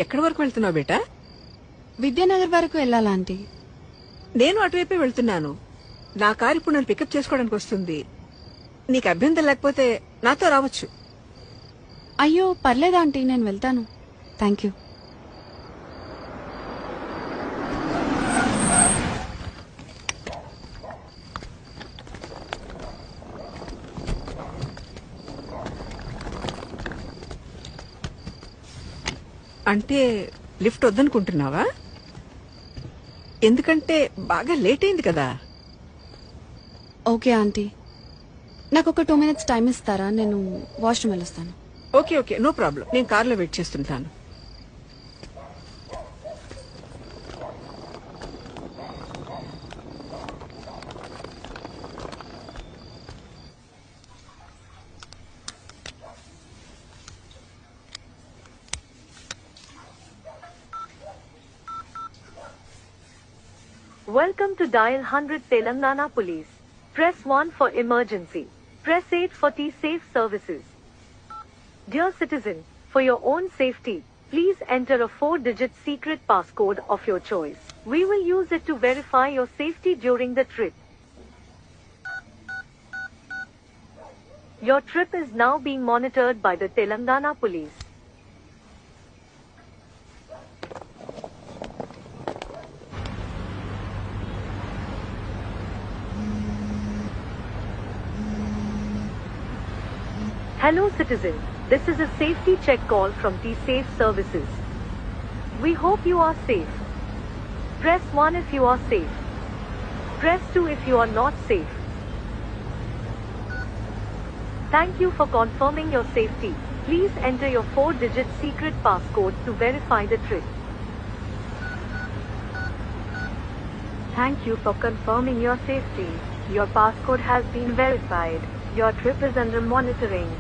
ఎక్కడి వరకు వెళ్తున్నావు బేటా? విద్యానగర్ వరకు వెళ్ళాలా ఆంటీ? నేను అటువైపే వెళ్తున్నాను. నా కారు ఇప్పుడు నన్ను పికప్ చేసుకోవడానికి వస్తుంది. నీకు అభ్యంతరం లేకపోతే నాతో రావచ్చు. అయ్యో పర్లేదు ఆంటీ, నేను వెళ్తాను. Thank you. అంటే లిఫ్ట్ వద్దనుకుంటున్నావా? ఎందుకంటే బాగా లేట్ అయింది కదా. ఓకే ఆంటీ, నాకు ఒక 2 minutes టైం ఇస్తారా? నేను వాష్రూమ్ వెళ్ళొస్తాను. Okay okay, no problem. నేను కార్లో వెయిట్ చేస్తుంటాను. Welcome to Dial 100 Telangana Police. Press 1 for emergency. Press 8 for T-Safe services. Dear citizen, for your own safety, please enter a 4-digit secret passcode of your choice. We will use it to verify your safety during the trip. Your trip is now being monitored by the Telangana Police. Hello citizen, this is a safety check call from T-Safe services. We hope you are safe. Press 1 if you are safe. Press 2 if you are not safe. Thank you for confirming your safety. Please enter your 4-digit secret passcode to verify the trip. Thank you for confirming your safety. Your passcode has been verified. Your trip is under monitoring.